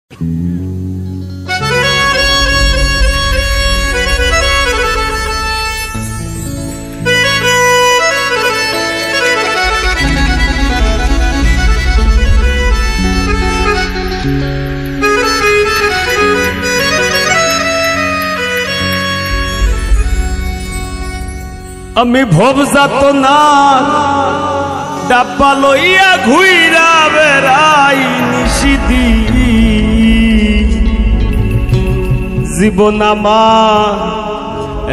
আমি ভবজাত না ডাব্বা লইয়া ঘুইরা বেড়াই নিশিদি জীবন আমার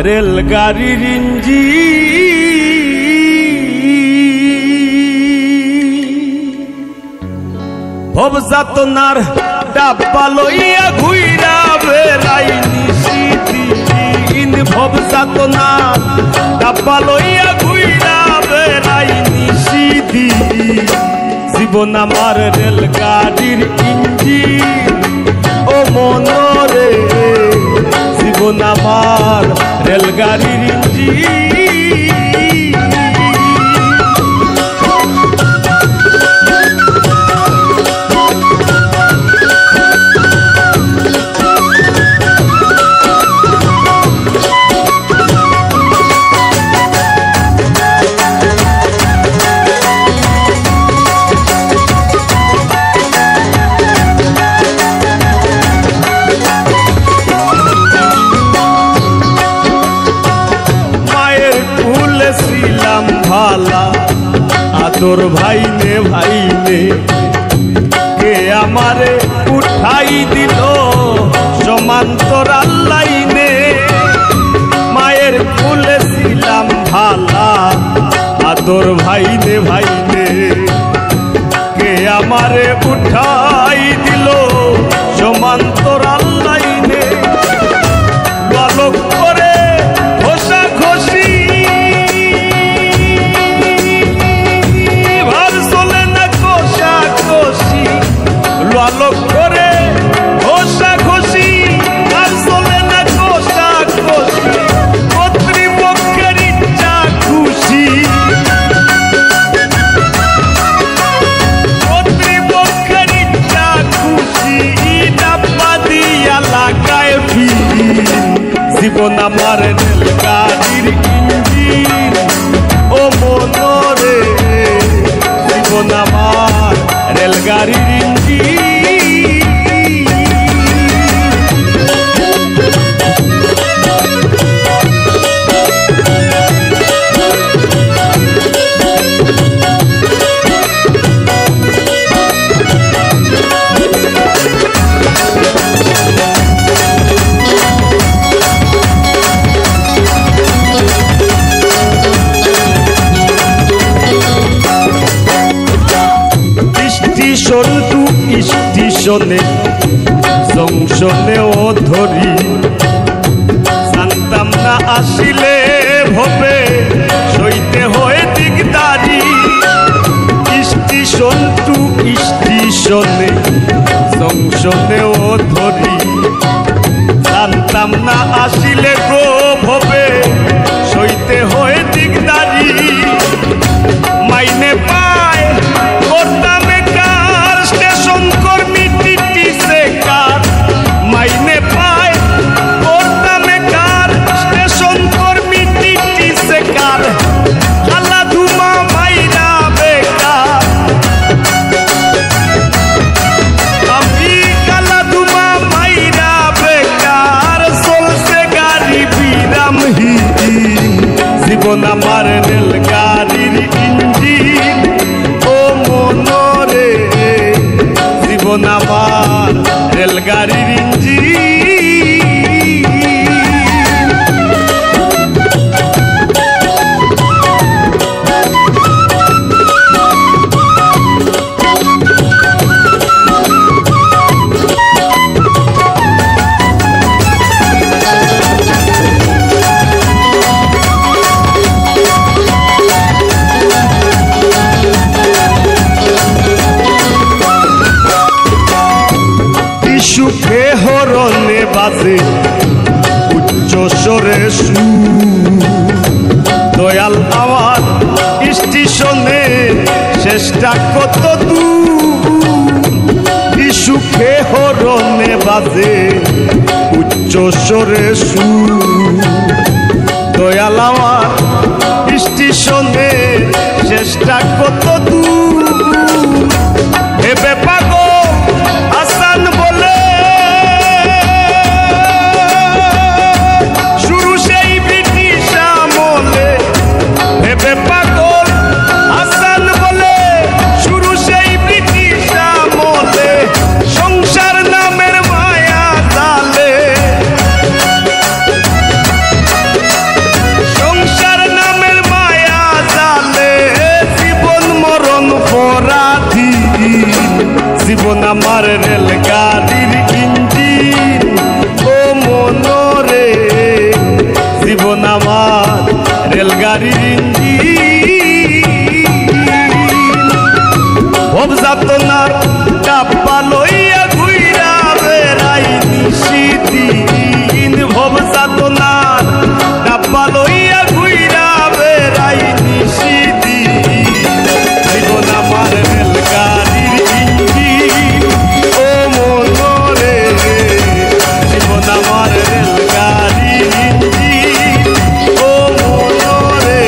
রেলগাড়ির ভবজাত নার ডাব্বা লইয়া ঘুইরা বেড়াই নিশিদি ভবজাত না ডাব্বা লইয়া ঘুইরা বেড়াই নিশিদি জীবন আমার রেলগাড়ির ইঞ্জিন ও মনরে জীবন আমার রেলগাড়ির ইঞ্জিন তোর ভাইনে ভাইনে কে আমারে উঠাই দিল সমান্তরাল লাইনে মায়ের কুলে ছিলাম ভালা আদর ভাইনে ভাইনে কে আমারে উঠাই দিল সমান্তরাল লাইনে বালক করে ঘষা ঘষি আলোক করে ঘষা ঘষি আর চলে না ঘষা ঘষি কর্তৃপক্ষের ইচ্ছা খুশি কর্তৃপক্ষের ইচ্ছা খুশি ডাব্বা দিয়া লাগায় ফিরি জীবন আমার রেলগাড়ির ইঞ্জিন ও মনরে জীবন আমার রেলগাড়ির ইঞ্জিন স্টেশন টু স্টেশনে জংশনেও ধরি জানতাম না আসিলে ভবে সইতে হয়ে দিকদারি স্টেশন টু স্টেশনে জংশনেও ধরি জানতাম না আসিলে গো ভবে সইতে হয়ে দিকদারি মাইনে পায় করতাম স্টেশন কর্মী টিটি সেকার মাইনে পায় করতাম কার স্টেশন কর্মী টিটি সেকার খালা ধুমা মাইরা বেকার আমি খালা ধুমা মাইরা বেকার চলছে গাড়ি বিরামহীন জীবন আমার রেলগাড়ির ইঞ্জিন ও মনরে জীবন আমার রেলগাড়ির ইঞ্জিন সুখে হরণে বাজে উচ্চ স্বরে দয়াল আমার স্টেশনে শেষটা কত দূর সুখে হরণে বাজে উচ্চ স্বরে সুর। দয়াল আমার স্টেশনে চেষ্টা কত দূর। ভেবে পাগল আসান বলে শুরু সেই ব্রিটিশ আমলে। ভেবে পাগল আসান বলে শুরু সেই ব্রিটিশ আমলে। সংসার নামের মায়া জালে, সংসার নামের মায়া জালে জীবন মরণ পরাধী। জীবন আমার রেলগাড়ির ইঞ্জিন ও মনরে, জীবন আমার রেলগাড়ির ইঞ্জিন। ভব যাতনার ডাব্বা লইয়া ঘুইরা বেড়াই নিশিদিন। ভব যাতনার ডাব্বা লইয়া ঘুইরা বেড়াই নিশিদিন। জীবন আমার রেলগাড়ির ইঞ্জিন ও মনরে, জীবন আমার রেলগাড়ির ইঞ্জিন ও মনরে,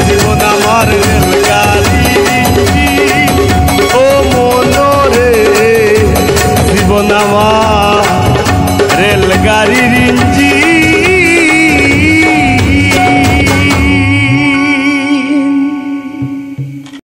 জীবন আমার রেলগাড়ির ইঞ্জিন ও মনরে, জীবন আমার